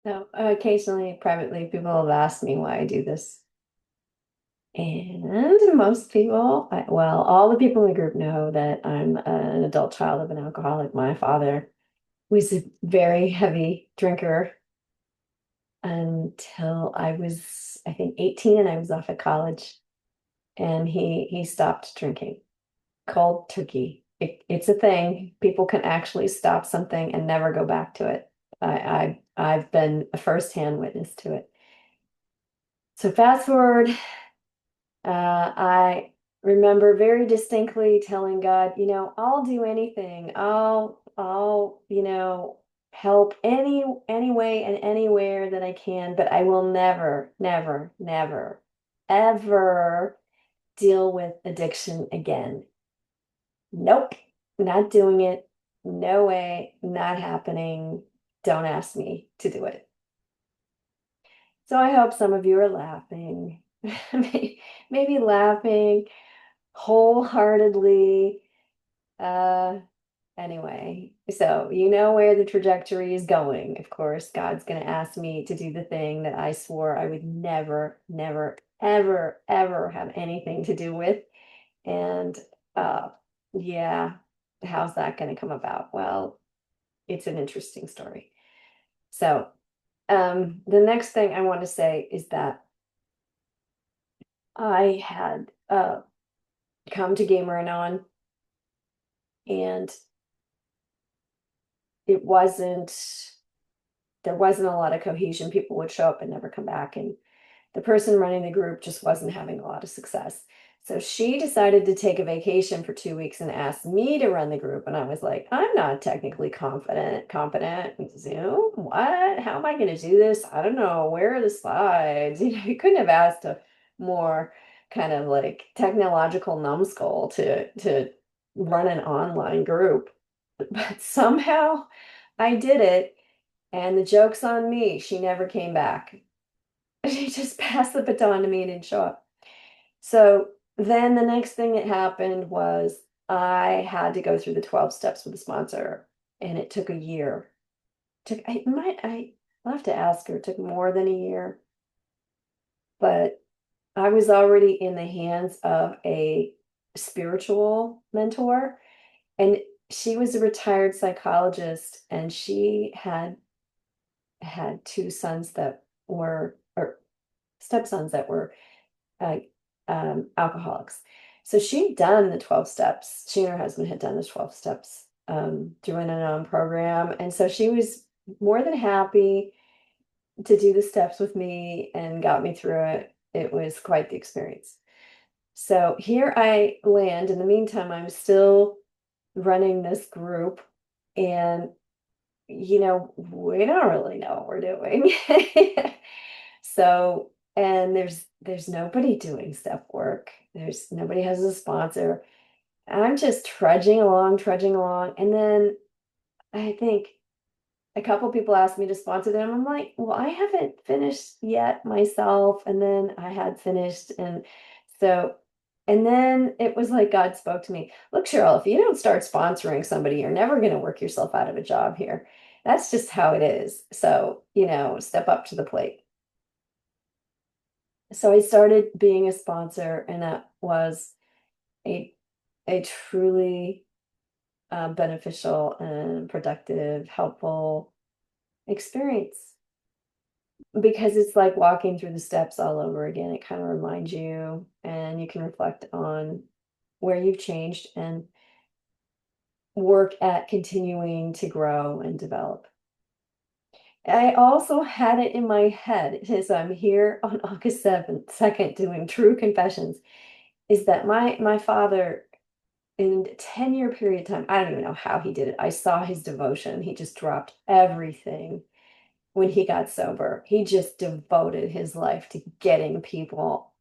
So occasionally, privately, people have asked me why I do this. And most people, well, all the people in the group know that I'm an adult child of an alcoholic. My father was a very heavy drinker until I was, I think, 18 and I was off at college. And he stopped drinking. Cold turkey. It's a thing. People can actually stop something and never go back to it. I've been a firsthand witness to it. So fast forward, I remember very distinctly telling God, I'll do anything. I'll, help any way and anywhere that I can, but I will never, never, never, ever deal with addiction again. Nope, not doing it. No way, not happening. Don't ask me to do it. So I hope some of you are laughing, maybe laughing wholeheartedly. Uh, anyway, so you know where the trajectory is going. Of course, God's going to ask me to do the thing that I swore I would never, never, ever, ever have anything to do with. And uh, yeah, how's that going to come about? Well, it's an interesting story. So, the next thing I want to say is that I had come to Gamer Anon, and it wasn't there wasn't a lot of cohesion. People would show up and never come back, and the person running the group just wasn't having a lot of success. So she decided to take a vacation for 2 weeks and asked me to run the group. And I was like, I'm not technically competent in Zoom. What? How am I going to do this? I don't know. Where are the slides? You couldn't have asked a more kind of like technological numbskull to run an online group. But somehow I did it. And the joke's on me. She never came back. She just passed the baton to me and didn't show up. So then the next thing that happened was I had to go through the 12 steps with a sponsor, and it took a year. I'll have to ask her, it took more than a year, but I was already in the hands of a spiritual mentor, and she was a retired psychologist, and she had two sons that were, or stepsons that were uh, alcoholics. So she'd done the 12 steps. She and her husband had done the 12 steps through an Anon program. And so she was more than happy to do the steps with me and got me through it. It was quite the experience. So here I land. In the meantime, I'm still running this group, and we don't really know what we're doing. So, and there's nobody doing step work. There's nobody has a sponsor. I'm just trudging along. And then I think a couple people asked me to sponsor them. I'm like, well, I haven't finished yet myself. And then I had finished. So, and then it was like God spoke to me. Look, Cheryl, if you don't start sponsoring somebody, you're never going to work yourself out of a job here. That's just how it is. So, step up to the plate. So I started being a sponsor, and that was a a truly beneficial and productive, helpful experience, because it's like walking through the steps all over again. It kind of reminds you, and you can reflect on where you've changed and work at continuing to grow and develop. I also had it in my head, as I'm here on August 7th, 2nd, doing true confessions, is that my father, in a 10-year period of time, I don't even know how he did it. I saw his devotion. He just dropped everything when he got sober. He just devoted his life to getting people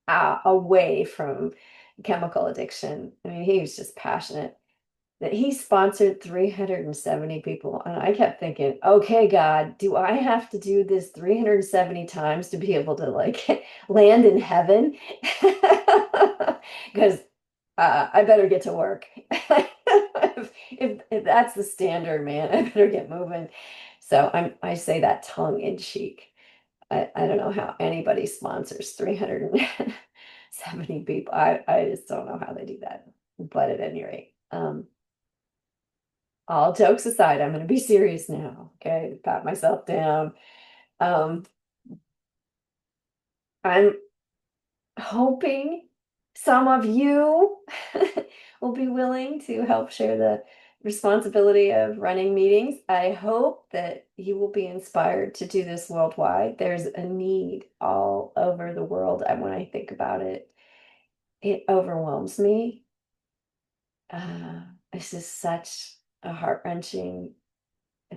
away from chemical addiction. I mean, he was just passionate. That he sponsored 370 people. And I kept thinking, okay, God, do I have to do this 370 times to be able to like land in heaven? Because I better get to work. If that's the standard, man, I better get moving. So I say that tongue in cheek. I don't know how anybody sponsors 370 people. I just don't know how they do that. But at any rate, all jokes aside, I'm going to be serious now. Okay, pat myself down. Um, I'm hoping some of you will be willing to help share the responsibility of running meetings. I hope that you will be inspired to do this worldwide. There's a need all over the world. And when I think about it, it overwhelms me. This is such a heart-wrenching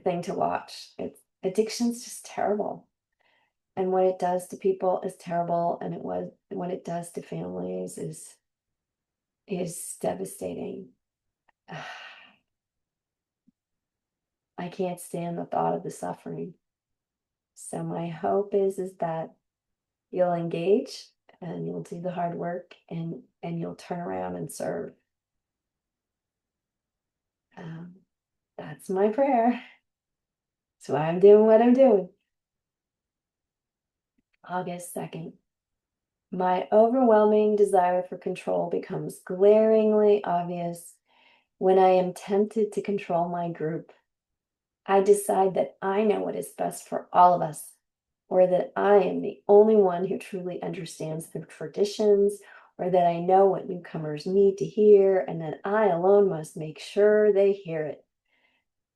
thing to watch. Addiction's just terrible. And what it does to people is terrible, and what it does to families is devastating. I can't stand the thought of the suffering. So my hope is that you'll engage and you'll do the hard work and you'll turn around and serve. Um, that's my prayer. So I'm doing what I'm doing. August 2nd. My overwhelming desire for control becomes glaringly obvious when I am tempted to control my group. I decide that I know what is best for all of us, or that I am the only one who truly understands the traditions, or that I know what newcomers need to hear, and that I alone must make sure they hear it.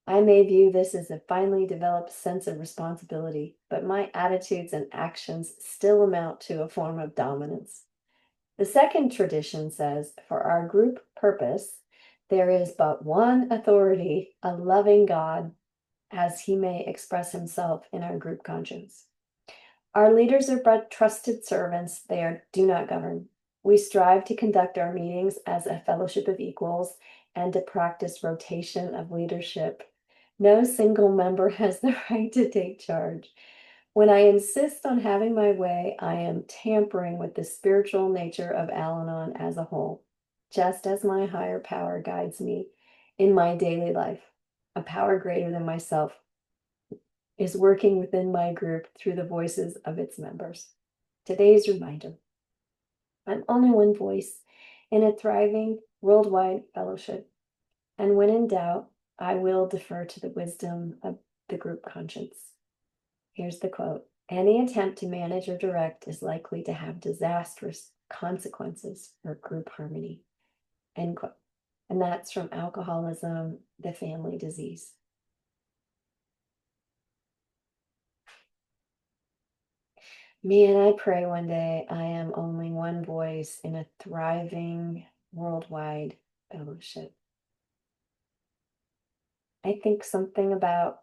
I may view this as a finely developed sense of responsibility, but my attitudes and actions still amount to a form of dominance. The second tradition says, for our group purpose, there is but one authority, a loving God, as he may express himself in our group conscience. Our leaders are but trusted servants, do not govern. We strive to conduct our meetings as a fellowship of equals and to practice rotation of leadership. No single member has the right to take charge. When I insist on having my way, I am tampering with the spiritual nature of Al-Anon as a whole, just as my higher power guides me in my daily life. A power greater than myself is working within my group through the voices of its members. Today's reminder: I'm only one voice in a thriving worldwide fellowship, and when in doubt, I will defer to the wisdom of the group conscience. Here's the quote: any attempt to manage or direct is likely to have disastrous consequences for group harmony. End quote. And that's from Alcoholism, the Family Disease. Man, I pray one day I am only one voice in a thriving worldwide fellowship. I think something about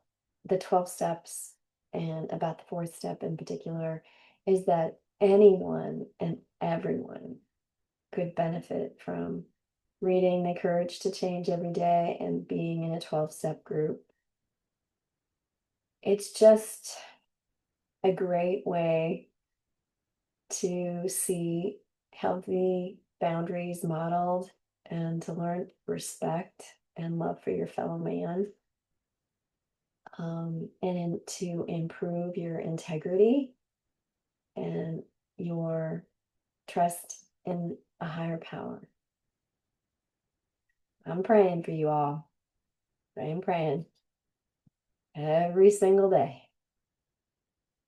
the 12 steps and about the fourth step in particular is that anyone and everyone could benefit from reading The Courage to Change every day and being in a 12-step group. It's just a great way to see healthy boundaries modeled and to learn respect and love for your fellow man, and to improve your integrity and your trust in a higher power. I'm praying for you all. I'm praying every single day.